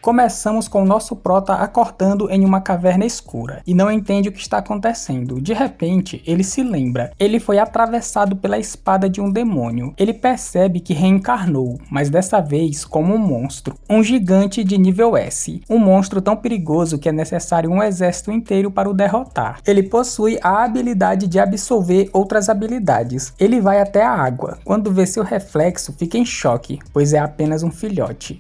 Começamos com o nosso prota acordando em uma caverna escura e não entende o que está acontecendo. De repente, ele se lembra. Ele foi atravessado pela espada de um demônio. Ele percebe que reencarnou, mas dessa vez como um monstro. Um gigante de nível S. Um monstro tão perigoso que é necessário um exército inteiro para o derrotar. Ele possui a habilidade de absorver outras habilidades. Ele vai até a água. Quando vê seu reflexo, fica em choque, pois é apenas um filhote.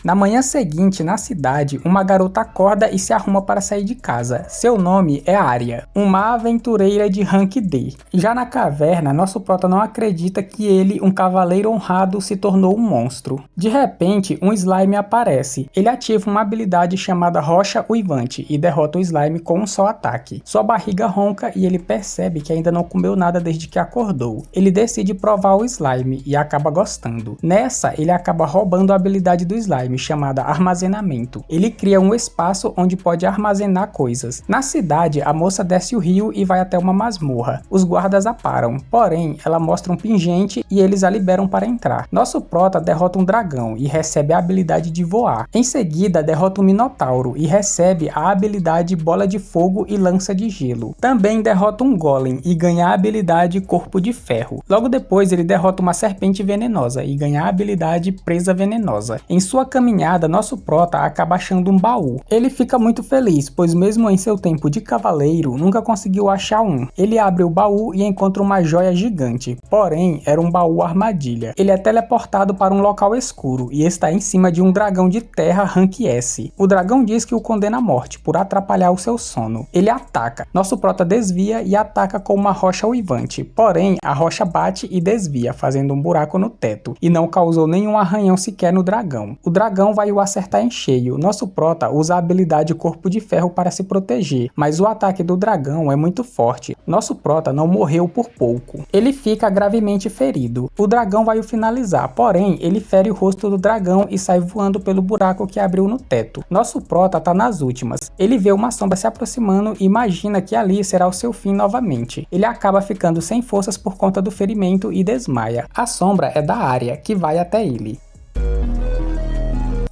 Na manhã seguinte, na cidade, uma garota acorda e se arruma para sair de casa. Seu nome é Arya, uma aventureira de rank D. Já na caverna, nosso prota não acredita que ele, um cavaleiro honrado, se tornou um monstro. De repente, um slime aparece. Ele ativa uma habilidade chamada Rocha Uivante e derrota o slime com um só ataque. Sua barriga ronca e ele percebe que ainda não comeu nada desde que acordou. Ele decide provar o slime e acaba gostando. Nessa, ele acaba roubando a habilidade do slime, chamada armazenamento. Ele cria um espaço onde pode armazenar coisas. Na cidade, a moça desce o rio e vai até uma masmorra. Os guardas a param, porém, ela mostra um pingente e eles a liberam para entrar. Nosso prota derrota um dragão e recebe a habilidade de voar. Em seguida, derrota um minotauro e recebe a habilidade bola de fogo e lança de gelo. Também derrota um golem e ganha a habilidade corpo de ferro. Logo depois, ele derrota uma serpente venenosa e ganha a habilidade presa venenosa. Em sua caminhada, nosso prota acaba achando um baú. Ele fica muito feliz, pois mesmo em seu tempo de cavaleiro, nunca conseguiu achar um. Ele abre o baú e encontra uma joia gigante, porém era um baú armadilha. Ele é teleportado para um local escuro e está em cima de um dragão de terra rank S. O dragão diz que o condena à morte por atrapalhar o seu sono. Ele ataca. Nosso prota desvia e ataca com uma rocha uivante, porém a rocha bate e desvia, fazendo um buraco no teto, e não causou nenhum arranhão sequer no dragão. O dragão vai o acertar em cheio. Nosso prota usa a habilidade corpo de ferro para se proteger, mas o ataque do dragão é muito forte. Nosso prota não morreu por pouco. Ele fica gravemente ferido. O dragão vai o finalizar, porém ele fere o rosto do dragão e sai voando pelo buraco que abriu no teto. Nosso prota tá nas últimas. Ele vê uma sombra se aproximando e imagina que ali será o seu fim novamente. Ele acaba ficando sem forças por conta do ferimento e desmaia. A sombra é da Arya, que vai até ele.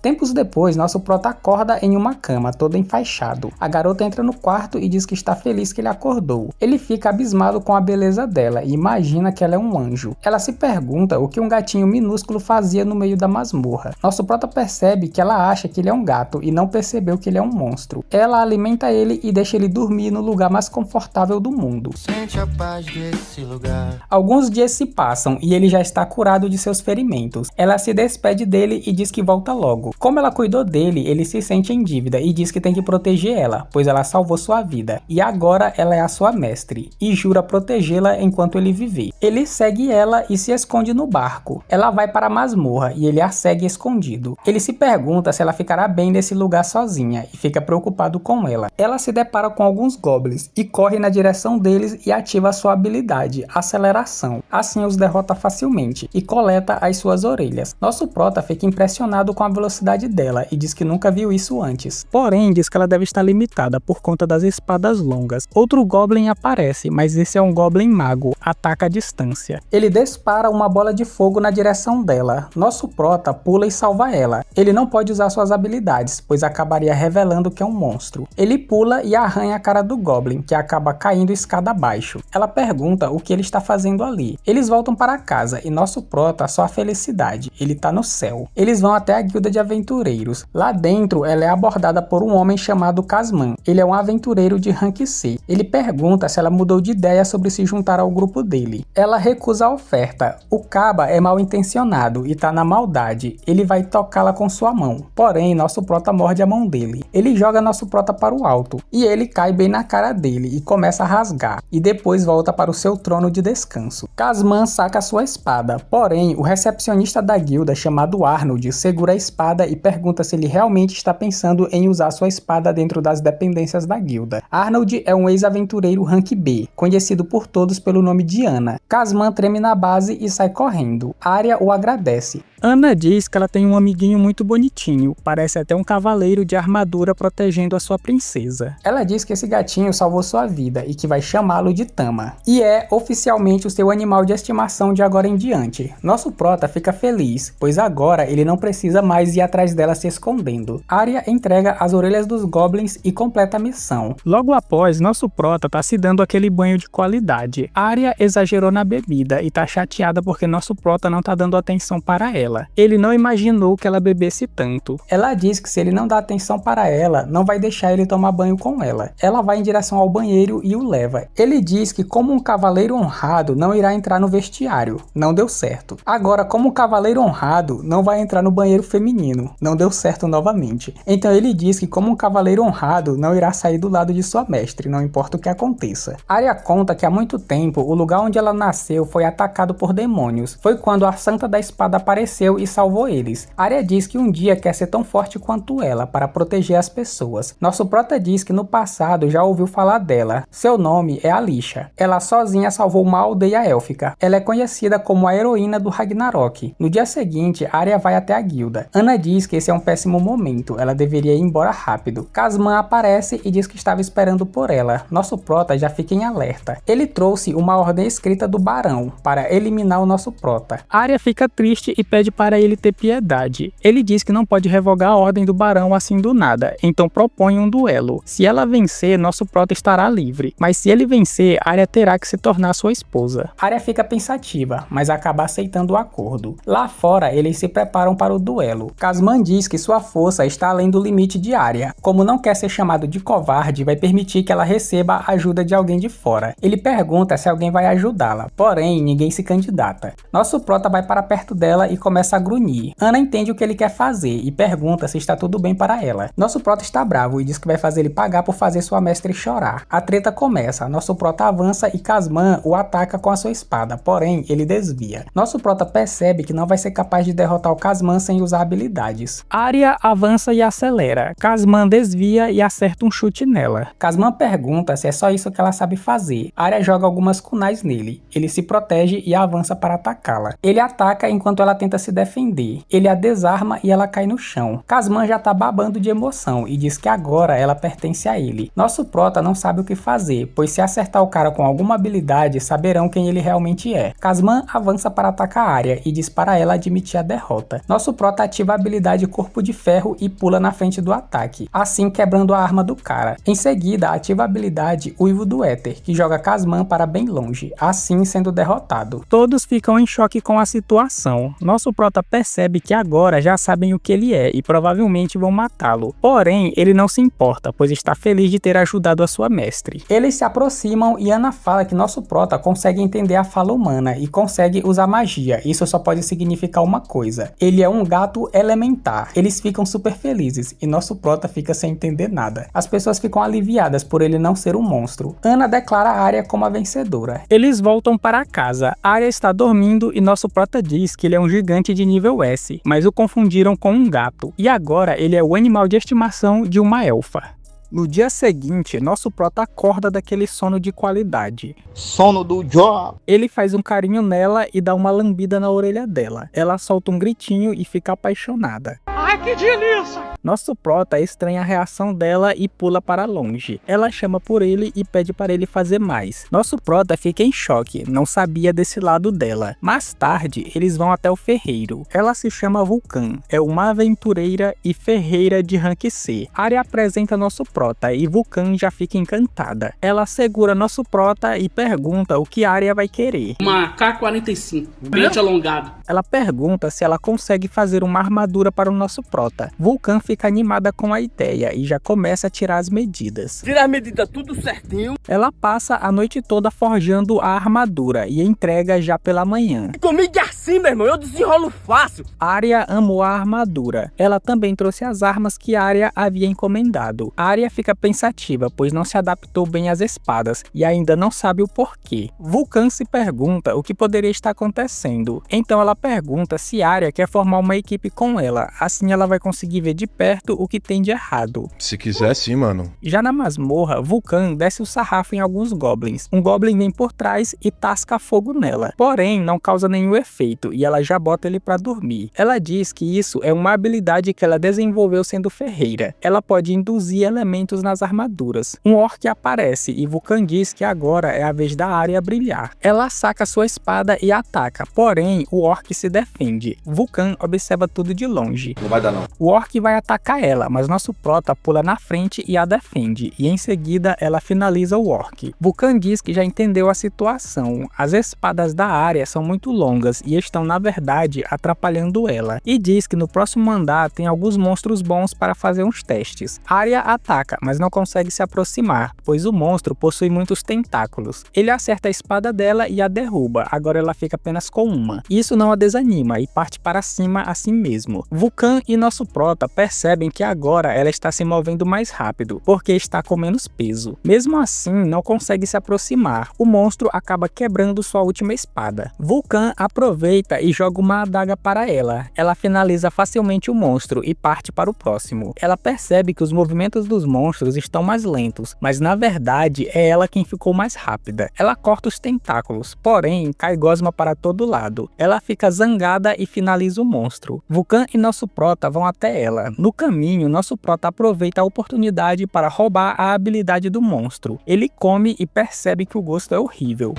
Tempos depois, nosso prota acorda em uma cama, todo enfaixado. A garota entra no quarto e diz que está feliz que ele acordou. Ele fica abismado com a beleza dela e imagina que ela é um anjo. Ela se pergunta o que um gatinho minúsculo fazia no meio da masmorra. Nosso prota percebe que ela acha que ele é um gato e não percebeu que ele é um monstro. Ela alimenta ele e deixa ele dormir no lugar mais confortável do mundo. Sente a paz desse lugar. Alguns dias se passam e ele já está curado de seus ferimentos. Ela se despede dele e diz que volta logo. Como ela cuidou dele, ele se sente em dívida e diz que tem que proteger ela, pois ela salvou sua vida. E agora ela é a sua mestre, e jura protegê-la enquanto ele viver. Ele segue ela e se esconde no barco. Ela vai para a masmorra e ele a segue escondido. Ele se pergunta se ela ficará bem nesse lugar sozinha e fica preocupado com ela. Ela se depara com alguns goblins e corre na direção deles e ativa a sua habilidade, aceleração. Assim os derrota facilmente e coleta as suas orelhas. Nosso prota fica impressionado com a velocidade dela e diz que nunca viu isso antes. Porém, diz que ela deve estar limitada por conta das espadas longas. Outro goblin aparece, mas esse é um goblin mago, ataca à distância. Ele dispara uma bola de fogo na direção dela. Nosso prota pula e salva ela. Ele não pode usar suas habilidades, pois acabaria revelando que é um monstro. Ele pula e arranha a cara do goblin, que acaba caindo escada abaixo. Ela pergunta o que ele está fazendo ali. Eles voltam para casa e nosso prota só a felicidade. Ele tá no céu. Eles vão até a guilda de aventureiros. Lá dentro, ela é abordada por um homem chamado Casman. Ele é um aventureiro de rank C. Ele pergunta se ela mudou de ideia sobre se juntar ao grupo dele. Ela recusa a oferta. O caba é mal intencionado e tá na maldade. Ele vai tocá-la com sua mão. Porém, nosso prota morde a mão dele. Ele joga nosso prota para o alto e ele cai bem na cara dele e começa a rasgar. E depois volta para o seu trono de descanso. Casman saca sua espada. Porém, o recepcionista da guilda chamado Arnold segura a espada e pergunta se ele realmente está pensando em usar sua espada dentro das dependências da guilda. Arnold é um ex-aventureiro rank B, conhecido por todos pelo nome de Ana. Casman treme na base e sai correndo. Arya o agradece. Ana diz que ela tem um amiguinho muito bonitinho, parece até um cavaleiro de armadura protegendo a sua princesa. Ela diz que esse gatinho salvou sua vida e que vai chamá-lo de Tama, e é oficialmente o seu animal de estimação de agora em diante. Nosso prota fica feliz, pois agora ele não precisa mais ir atrás dela se escondendo. Arya entrega as orelhas dos goblins e completa a missão. Logo após, nosso prota tá se dando aquele banho de qualidade. Arya exagerou na bebida e tá chateada porque nosso prota não tá dando atenção para ela. Ele não imaginou que ela bebesse tanto. Ela diz que se ele não dá atenção para ela, não vai deixar ele tomar banho com ela. Ela vai em direção ao banheiro e o leva. Ele diz que como um cavaleiro honrado não irá entrar no vestiário. Não deu certo. Agora, como um cavaleiro honrado não vai entrar no banheiro feminino. Não deu certo novamente. Então ele diz que como um cavaleiro honrado não irá sair do lado de sua mestre, não importa o que aconteça. Arya conta que há muito tempo o lugar onde ela nasceu foi atacado por demônios. Foi quando a Santa da Espada apareceu e salvou eles. Arya diz que um dia quer ser tão forte quanto ela para proteger as pessoas. Nosso prota diz que no passado já ouviu falar dela. Seu nome é Alisha. Ela sozinha salvou uma aldeia élfica. Ela é conhecida como a heroína do Ragnarok. No dia seguinte, Arya vai até a guilda. Ana diz que esse é um péssimo momento. Ela deveria ir embora rápido. Casman aparece e diz que estava esperando por ela. Nosso prota já fica em alerta. Ele trouxe uma ordem escrita do barão para eliminar o nosso prota. Arya fica triste e pede para ele ter piedade. Ele diz que não pode revogar a ordem do barão assim do nada, então propõe um duelo. Se ela vencer, nosso prota estará livre, mas se ele vencer, Arya terá que se tornar sua esposa. Arya fica pensativa, mas acaba aceitando o acordo. Lá fora, eles se preparam para o duelo. Casman diz que sua força está além do limite de Arya. Como não quer ser chamado de covarde, vai permitir que ela receba a ajuda de alguém de fora. Ele pergunta se alguém vai ajudá-la, porém ninguém se candidata. Nosso prota vai para perto dela e começa a grunhir. Ana entende o que ele quer fazer e pergunta se está tudo bem para ela. Nosso prota está bravo e diz que vai fazer ele pagar por fazer sua mestre chorar. A treta começa, nosso prota avança e Casman o ataca com a sua espada, porém ele desvia. Nosso prota percebe que não vai ser capaz de derrotar o Casman sem usar habilidades. Arya avança e acelera. Casman desvia e acerta um chute nela. Casman pergunta se é só isso que ela sabe fazer. Arya joga algumas kunais nele. Ele se protege e avança para atacá-la. Ele ataca enquanto ela tenta se defender. Ele a desarma e ela cai no chão. Casman já tá babando de emoção e diz que agora ela pertence a ele. Nosso prota não sabe o que fazer, pois se acertar o cara com alguma habilidade, saberão quem ele realmente é. Casman avança para atacar Arya e diz para ela admitir a derrota. Nosso prota ativa a habilidade Corpo de Ferro e pula na frente do ataque, assim quebrando a arma do cara. Em seguida, ativa a habilidade Uivo do Éter, que joga Casman para bem longe, assim sendo derrotado. Todos ficam em choque com a situação. Nosso prota percebe que agora já sabem o que ele é e provavelmente vão matá-lo. Porém, ele não se importa, pois está feliz de ter ajudado a sua mestre. Eles se aproximam e Ana fala que nosso prota consegue entender a fala humana e consegue usar magia. Isso só pode significar uma coisa: ele é um gato elementar. Eles ficam super felizes e nosso prota fica sem entender nada. As pessoas ficam aliviadas por ele não ser um monstro. Ana declara a Arya como a vencedora. Eles voltam para casa. Arya está dormindo e nosso prota diz que ele é um gigante de nível S, mas o confundiram com um gato. E agora ele é o animal de estimação de uma elfa. No dia seguinte, nosso prota acorda daquele sono de qualidade. Sono do Job. Ele faz um carinho nela e dá uma lambida na orelha dela. Ela solta um gritinho e fica apaixonada. Ai, que delícia! Nosso prota estranha a reação dela e pula para longe. Ela chama por ele e pede para ele fazer mais. Nosso prota fica em choque, não sabia desse lado dela. Mais tarde, eles vão até o ferreiro. Ela se chama Vulcan, é uma aventureira e ferreira de rank C. Arya apresenta nosso prota e Vulcan já fica encantada. Ela segura nosso prota e pergunta o que Arya vai querer. Uma K-45, bem alongado. Ela pergunta se ela consegue fazer uma armadura para o nosso prota. Vulcan fica animada com a ideia e já começa a tirar as medidas. Tira as medidas tudo certinho. Ela passa a noite toda forjando a armadura e entrega já pela manhã. Comigo é assim, meu irmão, eu desenrolo fácil. Arya amou a armadura. Ela também trouxe as armas que Arya havia encomendado. Arya fica pensativa, pois não se adaptou bem às espadas e ainda não sabe o porquê. Vulcan se pergunta o que poderia estar acontecendo. Então ela pergunta se Arya quer formar uma equipe com ela, assim ela vai conseguir ver de perto o que tem de errado. Se quiser sim, mano. Já na masmorra, Vulcan desce o sarrafo em alguns goblins. Um goblin vem por trás e tasca fogo nela. Porém, não causa nenhum efeito e ela já bota ele pra dormir. Ela diz que isso é uma habilidade que ela desenvolveu sendo ferreira. Ela pode induzir elementos nas armaduras. Um orc aparece e Vulcan diz que agora é a vez da Arya brilhar. Ela saca sua espada e ataca, porém o orc se defende. Vulcan observa tudo de longe. Não vai vai dar não. O orc vai atacar ela, mas nosso prota pula na frente e a defende, e em seguida ela finaliza o orc. Vulcan diz que já entendeu a situação, as espadas da Arya são muito longas e estão na verdade atrapalhando ela, e diz que no próximo andar tem alguns monstros bons para fazer uns testes. Arya ataca, mas não consegue se aproximar, pois o monstro possui muitos tentáculos. Ele acerta a espada dela e a derruba, agora ela fica apenas com uma. Isso não a desanima e parte para cima assim mesmo. Vulcan e nosso prota percebem que agora ela está se movendo mais rápido, porque está com menos peso. Mesmo assim, não consegue se aproximar. O monstro acaba quebrando sua última espada. Vulcan aproveita e joga uma adaga para ela. Ela finaliza facilmente o monstro e parte para o próximo. Ela percebe que os movimentos dos monstros estão mais lentos, mas na verdade é ela quem ficou mais rápida. Ela corta os tentáculos, porém cai gosma para todo lado. Ela fica zangada e finaliza o monstro. Vulcan e nosso prota vão até ela. No caminho, nosso prota aproveita a oportunidade para roubar a habilidade do monstro. Ele come e percebe que o gosto é horrível.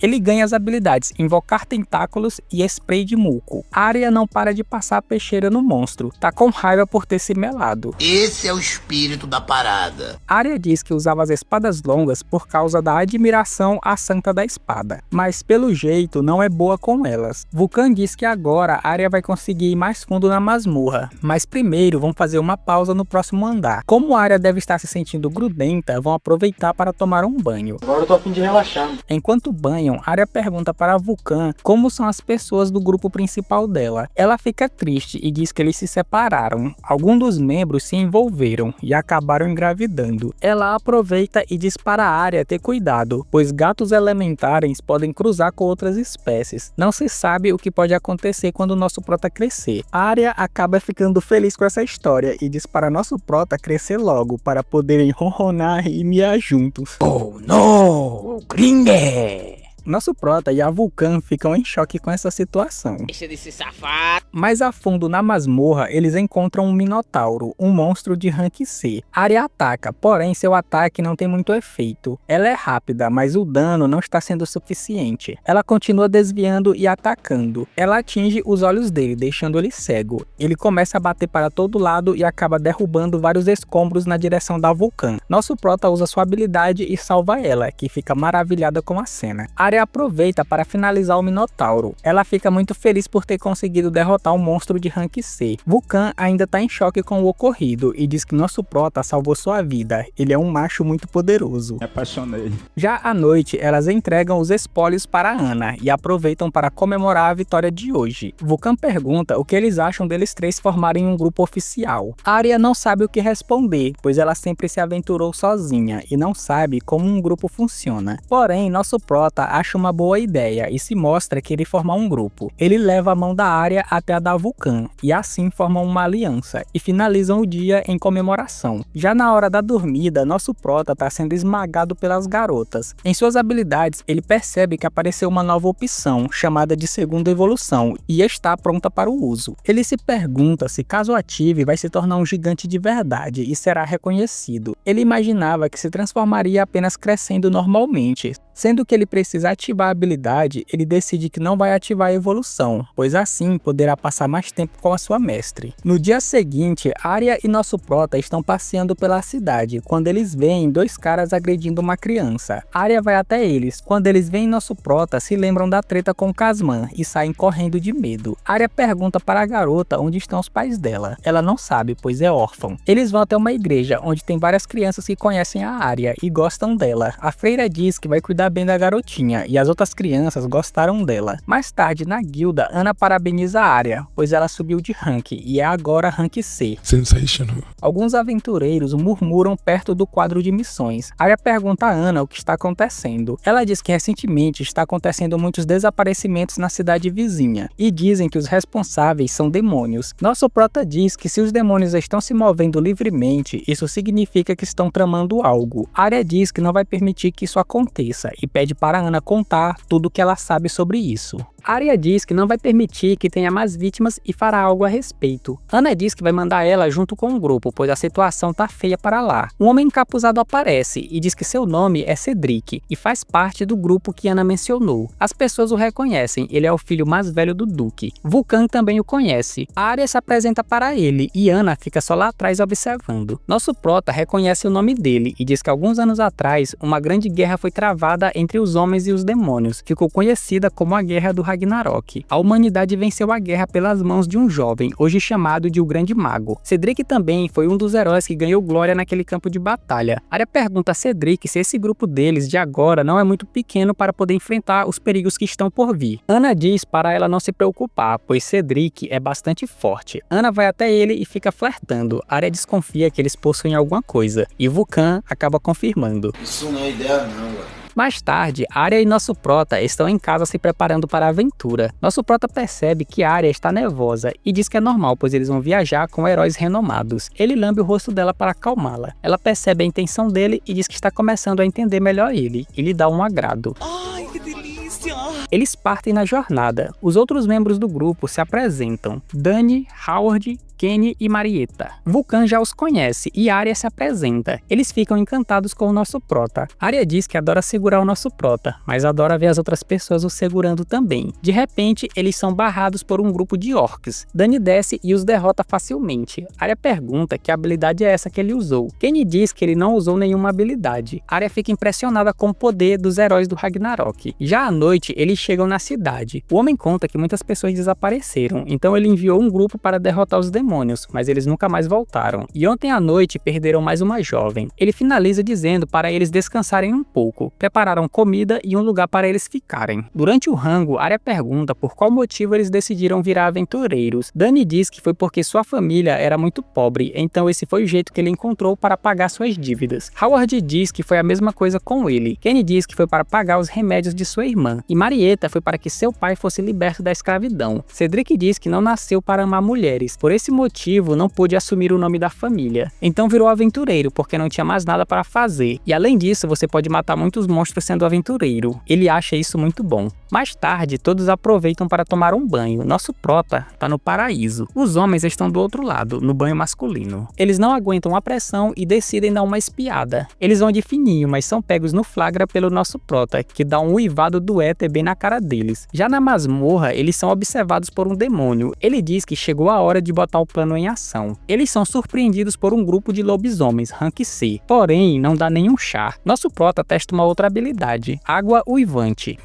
Ele ganha as habilidades Invocar Tentáculos e Spray de Muco. Arya não para de passar a peixeira no monstro, tá com raiva por ter se melado. Esse é o espírito da parada. Arya diz que usava as espadas longas por causa da admiração à Santa da Espada, mas pelo jeito não é boa com elas. Vulcan diz que agora Arya vai conseguir ir mais fundo na masmorra, mas primeiro vão fazer uma pausa no próximo andar. Como Arya deve estar se sentindo grudenta, vão aproveitar para tomar um banho. Agora eu tô a fim de relaxar. Enquanto banham, Arya pergunta para Vulcan como são as pessoas do grupo principal dela. Ela fica triste e diz que eles se separaram. Alguns dos membros se envolveram e acabaram engravidando. Ela aproveita e diz para Arya ter cuidado, pois gatos elementares podem cruzar com outras espécies. Não se sabe o que pode acontecer quando nosso prota crescer. Arya acaba ficando feliz com essa história e diz para nosso prota crescer logo para poderem ronronar e miar juntos. Oh, não! Gringue! Nosso prota e a Vulcan ficam em choque com essa situação. Deixa de ser safado. Mais a fundo na masmorra, eles encontram um Minotauro, um monstro de rank C. Arya ataca, porém seu ataque não tem muito efeito. Ela é rápida, mas o dano não está sendo suficiente. Ela continua desviando e atacando. Ela atinge os olhos dele, deixando ele cego. Ele começa a bater para todo lado e acaba derrubando vários escombros na direção da Vulcan. Nosso prota usa sua habilidade e salva ela, que fica maravilhada com a cena. Arya aproveita para finalizar o Minotauro. Ela fica muito feliz por ter conseguido derrotar um monstro de rank C. Vulcan ainda está em choque com o ocorrido e diz que nosso prota salvou sua vida. Ele é um macho muito poderoso. Me apaixonei. Já à noite, elas entregam os espólios para Ana e aproveitam para comemorar a vitória de hoje. Vulcan pergunta o que eles acham deles três formarem um grupo oficial. Arya não sabe o que responder, pois ela sempre se aventurou sozinha e não sabe como um grupo funciona. Porém, nosso prota acha uma boa ideia e se mostra querer formar um grupo. Ele leva a mão da Arya até a da Vulcan e assim formam uma aliança e finalizam o dia em comemoração. Já na hora da dormida, nosso prota está sendo esmagado pelas garotas. Em suas habilidades, ele percebe que apareceu uma nova opção, chamada de segunda evolução, e está pronta para o uso. Ele se pergunta se caso ative vai se tornar um gigante de verdade e será reconhecido. Ele imaginava que se transformaria apenas crescendo normalmente. Sendo que ele precisa ativar a habilidade, ele decide que não vai ativar a evolução, pois assim poderá passar mais tempo com a sua mestre. No dia seguinte, Arya e nosso prota estão passeando pela cidade, quando eles veem dois caras agredindo uma criança. Arya vai até eles. Quando eles veem nosso prota, se lembram da treta com Khasman e saem correndo de medo. Arya pergunta para a garota onde estão os pais dela. Ela não sabe, pois é órfã. Eles vão até uma igreja, onde tem várias crianças que conhecem a Arya e gostam dela. A freira diz que vai cuidar bem da garotinha e as outras crianças gostaram dela. Mais tarde, na guilda, Ana parabeniza a Arya, pois ela subiu de rank e é agora rank C. Sensational. Alguns aventureiros murmuram perto do quadro de missões. Arya pergunta a Ana o que está acontecendo. Ela diz que recentemente está acontecendo muitos desaparecimentos na cidade vizinha e dizem que os responsáveis são demônios. Nosso prota diz que se os demônios estão se movendo livremente, isso significa que estão tramando algo. Arya diz que não vai permitir que isso aconteça e pede para Ana contar tudo o que ela sabe sobre isso. Arya diz que não vai permitir que tenha mais vítimas e fará algo a respeito. Ana diz que vai mandar ela junto com o grupo, pois a situação tá feia para lá. Um homem encapuzado aparece e diz que seu nome é Cedric e faz parte do grupo que Ana mencionou. As pessoas o reconhecem, ele é o filho mais velho do Duque. Vulcan também o conhece. Arya se apresenta para ele e Ana fica só lá atrás observando. Nosso prota reconhece o nome dele e diz que alguns anos atrás uma grande guerra foi travada entre os homens e os demônios. Ficou conhecida como a Guerra do Ragnarok. A humanidade venceu a guerra pelas mãos de um jovem, hoje chamado de o Grande Mago. Cedric também foi um dos heróis que ganhou glória naquele campo de batalha. Arya pergunta a Cedric se esse grupo deles de agora não é muito pequeno para poder enfrentar os perigos que estão por vir. Ana diz para ela não se preocupar, pois Cedric é bastante forte. Ana vai até ele e fica flertando. Arya desconfia que eles possuem alguma coisa, e Vulcan acaba confirmando. Isso não é ideia não, velho. Mais tarde, Arya e nosso prota estão em casa se preparando para a aventura. Nosso prota percebe que Arya está nervosa e diz que é normal, pois eles vão viajar com heróis renomados. Ele lambe o rosto dela para acalmá-la. Ela percebe a intenção dele e diz que está começando a entender melhor ele, e lhe dá um agrado. Ai, que delícia! Eles partem na jornada. Os outros membros do grupo se apresentam: Dany, Howard, Kenny e Marietta. Vulcan já os conhece e Arya se apresenta. Eles ficam encantados com o nosso prota. Arya diz que adora segurar o nosso prota, mas adora ver as outras pessoas o segurando também. De repente, eles são barrados por um grupo de orcs. Dany desce e os derrota facilmente. Arya pergunta que habilidade é essa que ele usou. Kenny diz que ele não usou nenhuma habilidade. Arya fica impressionada com o poder dos heróis do Ragnarok. Já à noite, eles chegam na cidade. O homem conta que muitas pessoas desapareceram, então ele enviou um grupo para derrotar os demônios, mas eles nunca mais voltaram. E ontem à noite perderam mais uma jovem. Ele finaliza dizendo para eles descansarem um pouco. Prepararam comida e um lugar para eles ficarem. Durante o rango, Arya pergunta por qual motivo eles decidiram virar aventureiros. Dany diz que foi porque sua família era muito pobre, então esse foi o jeito que ele encontrou para pagar suas dívidas. Howard diz que foi a mesma coisa com ele. Kenny diz que foi para pagar os remédios de sua irmã. E Marietta foi para que seu pai fosse liberto da escravidão. Cedric diz que não nasceu para amar mulheres. Por esse motivo, não pôde assumir o nome da família. Então virou aventureiro, porque não tinha mais nada para fazer. E além disso, você pode matar muitos monstros sendo aventureiro. Ele acha isso muito bom. Mais tarde, todos aproveitam para tomar um banho. Nosso prota tá no paraíso. Os homens estão do outro lado, no banho masculino. Eles não aguentam a pressão e decidem dar uma espiada. Eles vão de fininho, mas são pegos no flagra pelo nosso prota, que dá um uivado do éter bem na cara deles. Já na masmorra, eles são observados por um demônio. Ele diz que chegou a hora de botar o plano em ação. Eles são surpreendidos por um grupo de lobisomens, rank C. Porém, não dá nenhum chá. Nosso prota testa uma outra habilidade, água uivante.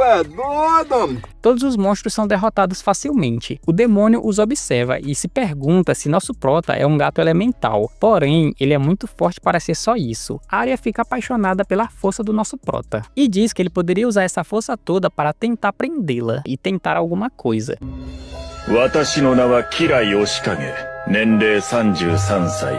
É doido! Todos os monstros são derrotados facilmente. O demônio os observa e se pergunta se nosso prota é um gato elemental. Porém, ele é muito forte para ser só isso. Arya fica apaixonada pela força do nosso prota e diz que ele poderia usar essa força toda para tentar prendê-la e tentar alguma coisa. 私の名は吉良義景、年齢33歳。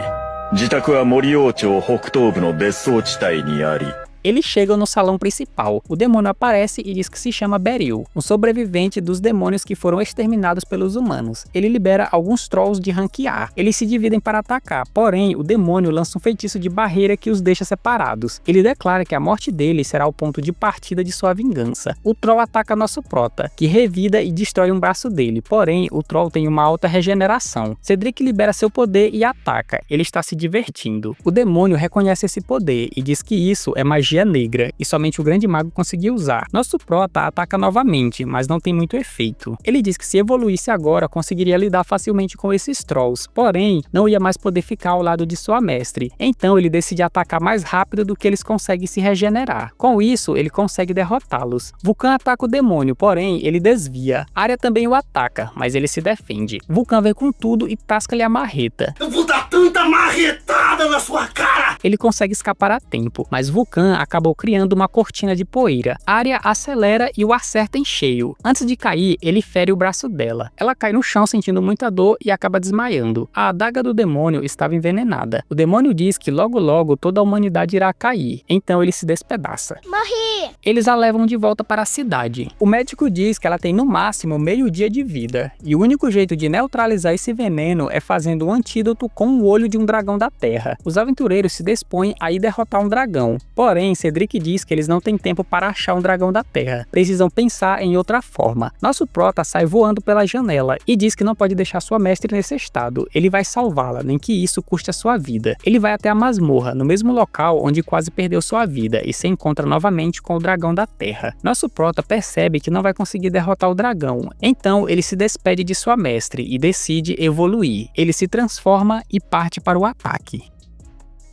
自宅は森王町北東部の別荘地帯にあり。 Eles chegam no salão principal. O demônio aparece e diz que se chama Beryl, um sobrevivente dos demônios que foram exterminados pelos humanos. Ele libera alguns trolls de rank A. Eles se dividem para atacar, porém o demônio lança um feitiço de barreira que os deixa separados. Ele declara que a morte dele será o ponto de partida de sua vingança. O troll ataca nosso prota, que revida e destrói um braço dele, porém o troll tem uma alta regeneração. Cedric libera seu poder e ataca. Ele está se divertindo. O demônio reconhece esse poder e diz que isso é magia negra, e somente o grande mago conseguiu usar. Nosso prota ataca novamente, mas não tem muito efeito. Ele diz que se evoluísse agora, conseguiria lidar facilmente com esses trolls, porém, não ia mais poder ficar ao lado de sua mestre. Então ele decide atacar mais rápido do que eles conseguem se regenerar. Com isso, ele consegue derrotá-los. Vulcan ataca o demônio, porém, ele desvia. Arya também o ataca, mas ele se defende. Vulcan vem com tudo e tasca-lhe a marreta. Eu vou dar tanta marretada na sua cara! Ele consegue escapar a tempo, mas Vulcan acabou criando uma cortina de poeira. Arya acelera e o acerta em cheio. Antes de cair, ele fere o braço dela. Ela cai no chão sentindo muita dor e acaba desmaiando. A adaga do demônio estava envenenada. O demônio diz que logo logo toda a humanidade irá cair, então ele se despedaça. Morri! Eles a levam de volta para a cidade. O médico diz que ela tem no máximo meio dia de vida, e o único jeito de neutralizar esse veneno é fazendo um antídoto com o olho de um dragão da terra. Os aventureiros se dispõem a ir derrotar um dragão. Porém, Cedric diz que eles não têm tempo para achar um dragão da terra. Precisam pensar em outra forma. Nosso prota sai voando pela janela e diz que não pode deixar sua mestre nesse estado. Ele vai salvá-la, nem que isso custe a sua vida. Ele vai até a masmorra, no mesmo local onde quase perdeu sua vida, e se encontra novamente com o dragão da terra. Nosso prota percebe que não vai conseguir derrotar o dragão. Então, ele se despede de sua mestre e decide evoluir. Ele se transforma e parte para o ataque.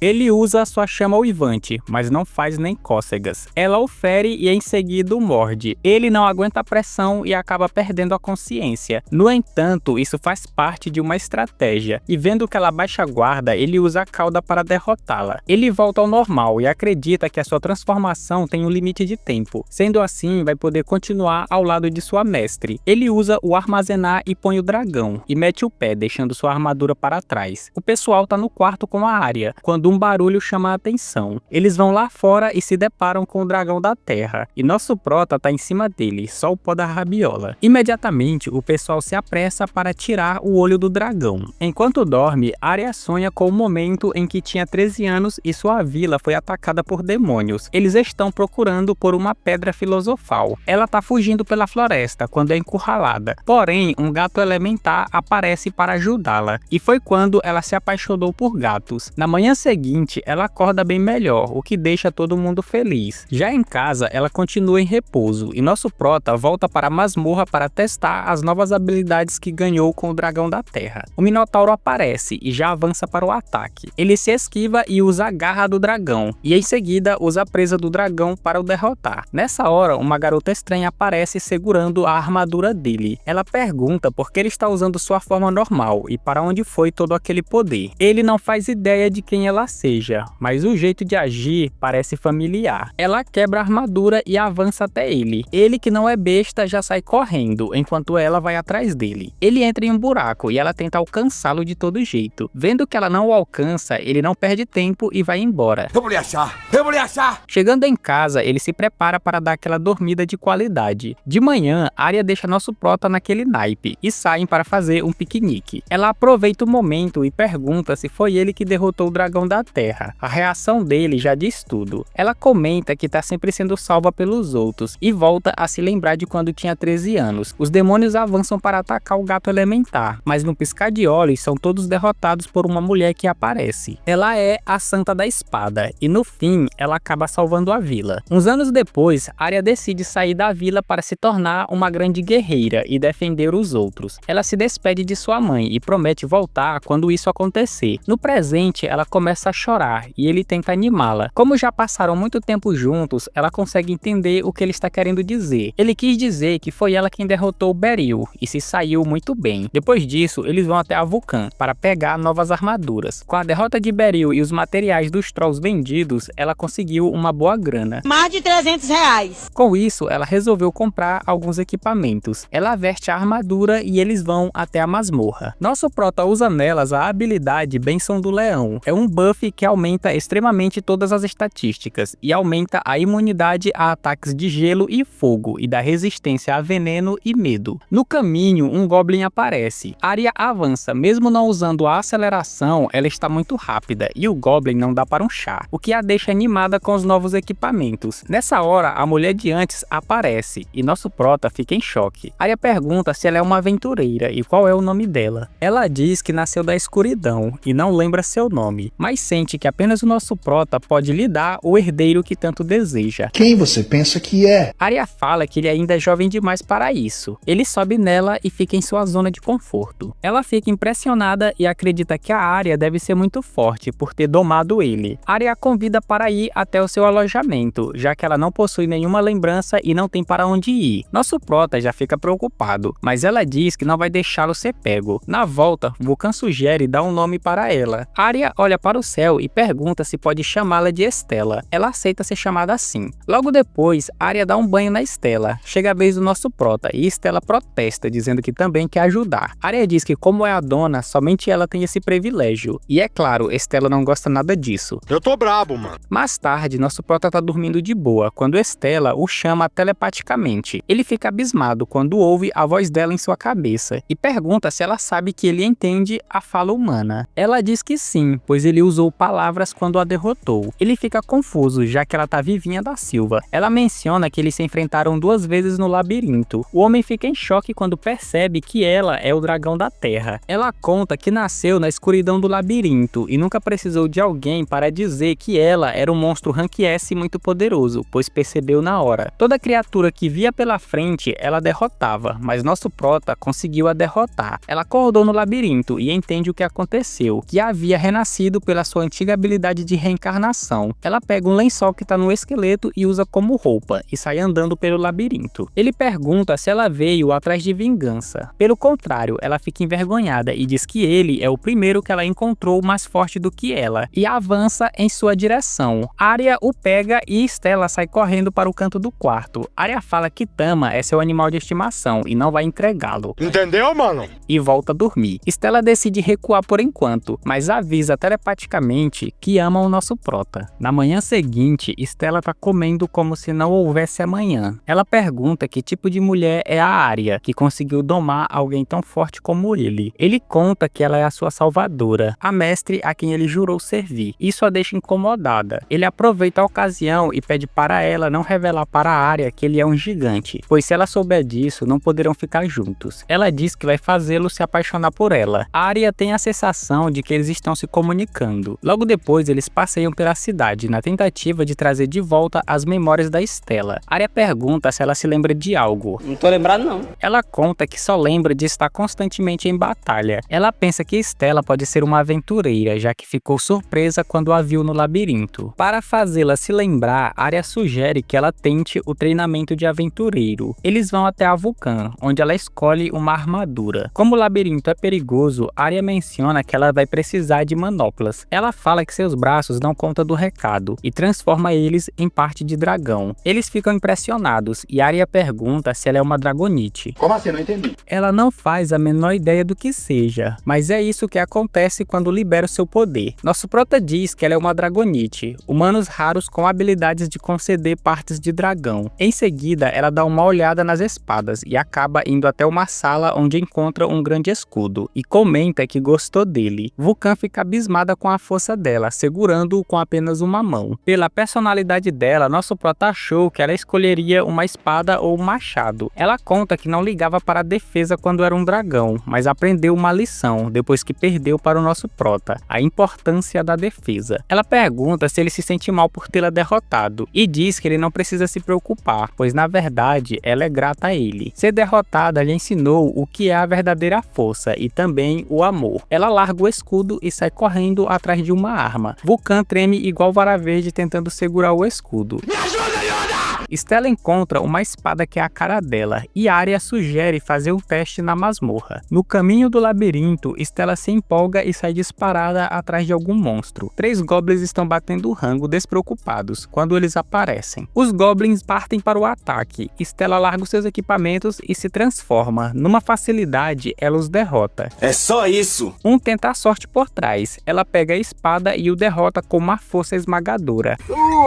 Ele usa sua chama uivante, mas não faz nem cócegas. Ela o fere e em seguida o morde. Ele não aguenta a pressão e acaba perdendo a consciência. No entanto, isso faz parte de uma estratégia, e vendo que ela baixa a guarda, ele usa a cauda para derrotá-la. Ele volta ao normal e acredita que a sua transformação tem um limite de tempo. Sendo assim, vai poder continuar ao lado de sua mestre. Ele usa o armazenar e põe o dragão, e mete o pé, deixando sua armadura para trás. O pessoal tá no quarto com a Arya, quando um barulho chama a atenção. Eles vão lá fora e se deparam com o dragão da terra, e nosso prota tá em cima dele, só o pó da rabiola. Imediatamente, o pessoal se apressa para tirar o olho do dragão. Enquanto dorme, Arya sonha com o momento em que tinha 13 anos e sua vila foi atacada por demônios. Eles estão procurando por uma pedra filosofal. Ela tá fugindo pela floresta quando é encurralada. Porém, um gato elementar aparece para ajudá-la, e foi quando ela se apaixonou por gatos. Na manhã seguinte, ela acorda bem melhor, o que deixa todo mundo feliz. Já em casa, ela continua em repouso, e nosso prota volta para a masmorra para testar as novas habilidades que ganhou com o dragão da terra. O Minotauro aparece e já avança para o ataque. Ele se esquiva e usa a garra do dragão, e em seguida usa a presa do dragão para o derrotar. Nessa hora, uma garota estranha aparece segurando a armadura dele. Ela pergunta por que ele está usando sua forma normal e para onde foi todo aquele poder. Ele não faz ideia de quem ela seja, mas o jeito de agir parece familiar. Ela quebra a armadura e avança até ele. Ele, que não é besta, já sai correndo, enquanto ela vai atrás dele. Ele entra em um buraco e ela tenta alcançá-lo de todo jeito. Vendo que ela não o alcança, ele não perde tempo e vai embora. Eu vou lhe achar! Eu vou lhe achar! Chegando em casa, ele se prepara para dar aquela dormida de qualidade. De manhã, Arya deixa nosso prota naquele naipe e saem para fazer um piquenique. Ela aproveita o momento e pergunta se foi ele que derrotou o dragão da terra. A reação dele já diz tudo. Ela comenta que tá sempre sendo salva pelos outros e volta a se lembrar de quando tinha 13 anos. Os demônios avançam para atacar o gato elementar, mas no piscar de olhos são todos derrotados por uma mulher que aparece. Ela é a Santa da Espada e no fim ela acaba salvando a vila. Uns anos depois, Arya decide sair da vila para se tornar uma grande guerreira e defender os outros. Ela se despede de sua mãe e promete voltar quando isso acontecer. No presente, ela começa a chorar e ele tenta animá-la. Como já passaram muito tempo juntos, ela consegue entender o que ele está querendo dizer. Ele quis dizer que foi ela quem derrotou Beryl e se saiu muito bem. Depois disso, eles vão até a Vulcan para pegar novas armaduras. Com a derrota de Beryl e os materiais dos Trolls vendidos, ela conseguiu uma boa grana. Mais de 300 reais. Com isso, ela resolveu comprar alguns equipamentos. Ela veste a armadura e eles vão até a masmorra. Nosso prota usa nelas a habilidade Bênção do Leão. É um buff que aumenta extremamente todas as estatísticas e aumenta a imunidade a ataques de gelo e fogo e dá resistência a veneno e medo. No caminho, um Goblin aparece. Arya avança, mesmo não usando a aceleração, ela está muito rápida e o Goblin não dá para um chá, o que a deixa animada com os novos equipamentos. Nessa hora, a mulher de antes aparece e nosso prota fica em choque. Arya pergunta se ela é uma aventureira e qual é o nome dela. Ela diz que nasceu da escuridão e não lembra seu nome, mas sente que apenas o nosso prota pode lhe dar o herdeiro que tanto deseja. Quem você pensa que é? Arya fala que ele ainda é jovem demais para isso. Ele sobe nela e fica em sua zona de conforto. Ela fica impressionada e acredita que a Arya deve ser muito forte por ter domado ele. Arya a convida para ir até o seu alojamento, já que ela não possui nenhuma lembrança e não tem para onde ir. Nosso prota já fica preocupado, mas ela diz que não vai deixá-lo ser pego. Na volta, Vulcan sugere dar um nome para ela. Arya olha para o céu e pergunta se pode chamá-la de Estela. Ela aceita ser chamada assim. Logo depois, Arya dá um banho na Estela. Chega a vez do nosso prota e Estela protesta, dizendo que também quer ajudar. Arya diz que como é a dona, somente ela tem esse privilégio. E é claro, Estela não gosta nada disso. Eu tô brabo, mano. Mais tarde, nosso prota tá dormindo de boa, quando Estela o chama telepaticamente. Ele fica abismado quando ouve a voz dela em sua cabeça e pergunta se ela sabe que ele entende a fala humana. Ela diz que sim, pois ele usou usou palavras quando a derrotou. Ele fica confuso, já que ela tá vivinha da Silva. Ela menciona que eles se enfrentaram 2 vezes no labirinto. O homem fica em choque quando percebe que ela é o dragão da Terra. Ela conta que nasceu na escuridão do labirinto e nunca precisou de alguém para dizer que ela era um monstro rank S muito poderoso, pois percebeu na hora. Toda criatura que via pela frente, ela derrotava, mas nosso prota conseguiu a derrotar. Ela acordou no labirinto e entende o que aconteceu, que havia renascido pela sua antiga habilidade de reencarnação. Ela pega um lençol que tá no esqueleto e usa como roupa, e sai andando pelo labirinto. Ele pergunta se ela veio atrás de vingança. Pelo contrário, ela fica envergonhada e diz que ele é o primeiro que ela encontrou mais forte do que ela, e avança em sua direção. Arya o pega e Stella sai correndo para o canto do quarto. Arya fala que Tama é seu animal de estimação e não vai entregá-lo. Entendeu, mano? E volta a dormir. Stella decide recuar por enquanto, mas avisa telepaticamente que ama o nosso prota. Na manhã seguinte, Stella tá comendo como se não houvesse amanhã. Ela pergunta que tipo de mulher é a Arya, que conseguiu domar alguém tão forte como ele. Ele conta que ela é a sua salvadora, a mestre a quem ele jurou servir. Isso a deixa incomodada. Ele aproveita a ocasião e pede para ela não revelar para a Arya que ele é um gigante, pois se ela souber disso, não poderão ficar juntos. Ela diz que vai fazê-lo se apaixonar por ela. A Arya tem a sensação de que eles estão se comunicando. Logo depois, eles passeiam pela cidade na tentativa de trazer de volta as memórias da Stella. Arya pergunta se ela se lembra de algo. Não tô lembrado, não. Ela conta que só lembra de estar constantemente em batalha. Ela pensa que Stella pode ser uma aventureira, já que ficou surpresa quando a viu no labirinto. Para fazê-la se lembrar, Arya sugere que ela tente o treinamento de aventureiro. Eles vão até a Vulcan, onde ela escolhe uma armadura. Como o labirinto é perigoso, Arya menciona que ela vai precisar de manoplas. Ela fala que seus braços dão conta do recado e transforma eles em parte de dragão. Eles ficam impressionados e Arya pergunta se ela é uma dragonite. Como assim? Não entendi. Ela não faz a menor ideia do que seja, mas é isso que acontece quando libera o seu poder. Nosso prota diz que ela é uma dragonite, humanos raros com habilidades de conceder partes de dragão. Em seguida, ela dá uma olhada nas espadas e acaba indo até uma sala onde encontra um grande escudo e comenta que gostou dele. Vulcan fica abismada com a força dela, segurando-o com apenas uma mão. Pela personalidade dela, nosso prota achou que ela escolheria uma espada ou um machado. Ela conta que não ligava para a defesa quando era um dragão, mas aprendeu uma lição depois que perdeu para o nosso prota, a importância da defesa. Ela pergunta se ele se sente mal por tê-la derrotado e diz que ele não precisa se preocupar, pois na verdade ela é grata a ele. Ser derrotada lhe ensinou o que é a verdadeira força e também o amor. Ela larga o escudo e sai correndo atrás de uma arma. Vulcan treme igual Vara Verde tentando segurar o escudo. Me ajuda, Yoda! Stella encontra uma espada que é a cara dela e Arya sugere fazer um teste na masmorra. No caminho do labirinto, Stella se empolga e sai disparada atrás de algum monstro. 3 goblins estão batendo rango despreocupados quando eles aparecem. Os goblins partem para o ataque. Stella larga os seus equipamentos e se transforma. Numa facilidade, ela os derrota. É só isso. Um tenta a sorte por trás. Ela pega a espada e o derrota com uma força esmagadora.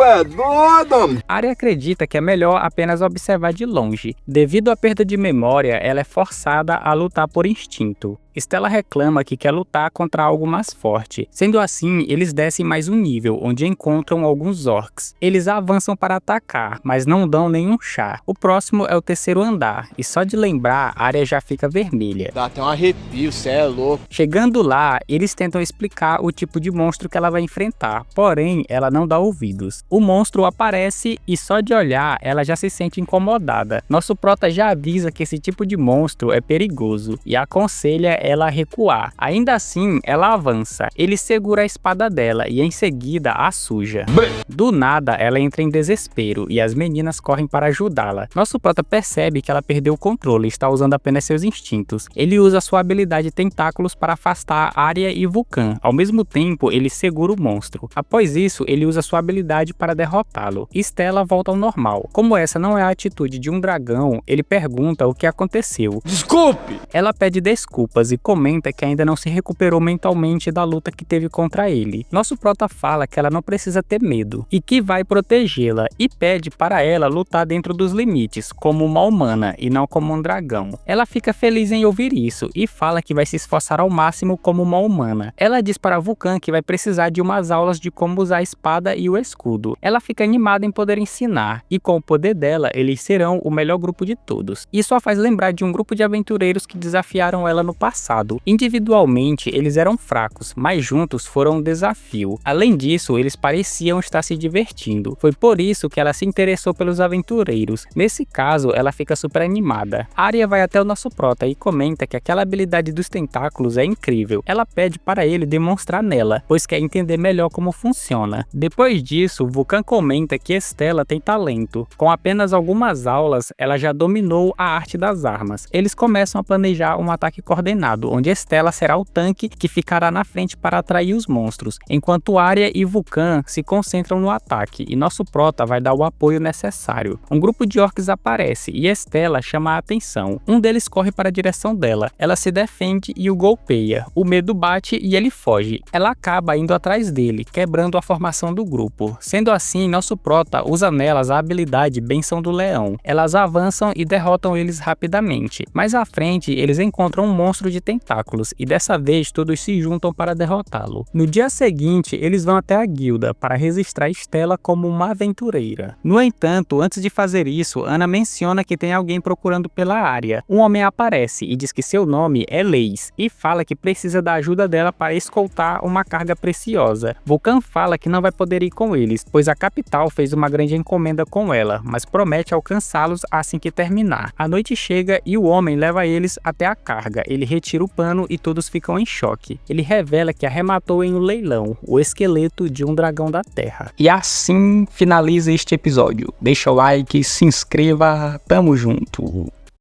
É doido! Arya acredita que é melhor apenas observar de longe. Devido à perda de memória, ela é forçada a lutar por instinto. Stella reclama que quer lutar contra algo mais forte. Sendo assim, eles descem mais um nível, onde encontram alguns orcs. Eles avançam para atacar, mas não dão nenhum chá. O próximo é o 3º andar, e só de lembrar, a área já fica vermelha. Dá até um arrepio, cê é louco. Chegando lá, eles tentam explicar o tipo de monstro que ela vai enfrentar, porém, ela não dá ouvidos. O monstro aparece e só de olhar, ela já se sente incomodada. Nosso prota já avisa que esse tipo de monstro é perigoso, e aconselha ela a recuar. Ainda assim, ela avança. Ele segura a espada dela e em seguida a suja. Do nada, ela entra em desespero e as meninas correm para ajudá-la. Nosso prota percebe que ela perdeu o controle e está usando apenas seus instintos. Ele usa sua habilidade tentáculos para afastar Arya e Vulcan. Ao mesmo tempo, ele segura o monstro. Após isso, ele usa sua habilidade para derrotá-lo. Stella volta ao normal. Como essa não é a atitude de um dragão, ele pergunta o que aconteceu. Desculpe! Ela pede desculpas e comenta que ainda não se recuperou mentalmente da luta que teve contra ele. Nosso prota fala que ela não precisa ter medo e que vai protegê-la e pede para ela lutar dentro dos limites, como uma humana e não como um dragão. Ela fica feliz em ouvir isso e fala que vai se esforçar ao máximo como uma humana. Ela diz para Vulcan que vai precisar de umas aulas de como usar a espada e o escudo. Ela fica animada em poder ensinar e com o poder dela eles serão o melhor grupo de todos. E só faz lembrar de um grupo de aventureiros que desafiaram ela no passado. Individualmente eles eram fracos, mas juntos foram um desafio. Além disso, eles pareciam estar se divertindo. Foi por isso que ela se interessou pelos aventureiros. Nesse caso, ela fica super animada. Arya vai até o nosso prota e comenta que aquela habilidade dos tentáculos é incrível. Ela pede para ele demonstrar nela, pois quer entender melhor como funciona. Depois disso, Vulcan comenta que Estela tem talento. Com apenas algumas aulas, ela já dominou a arte das armas. Eles começam a planejar um ataque coordenado, onde Estela será o tanque que ficará na frente para atrair os monstros, enquanto Arya e Vulcan se concentram no ataque e nosso prota vai dar o apoio necessário. Um grupo de orcs aparece e Estela chama a atenção. Um deles corre para a direção dela. Ela se defende e o golpeia. O medo bate e ele foge. Ela acaba indo atrás dele, quebrando a formação do grupo. Sendo assim, nosso prota usa nelas a habilidade Benção do Leão. Elas avançam e derrotam eles rapidamente. Mais à frente, eles encontram um monstro de tentáculos e dessa vez todos se juntam para derrotá-lo. No dia seguinte, eles vão até a guilda para registrar Estela como uma aventureira. No entanto, antes de fazer isso, Ana menciona que tem alguém procurando pela Arya. Um homem aparece e diz que seu nome é Leis e fala que precisa da ajuda dela para escoltar uma carga preciosa. Vulcan fala que não vai poder ir com eles, pois a capital fez uma grande encomenda com ela, mas promete alcançá-los assim que terminar. A noite chega e o homem leva eles até a carga. Ele retira o pano e todos ficam em choque. Ele revela que arrematou em um leilão o esqueleto de um dragão da terra. E assim finaliza este episódio. Deixa o like, se inscreva, tamo junto!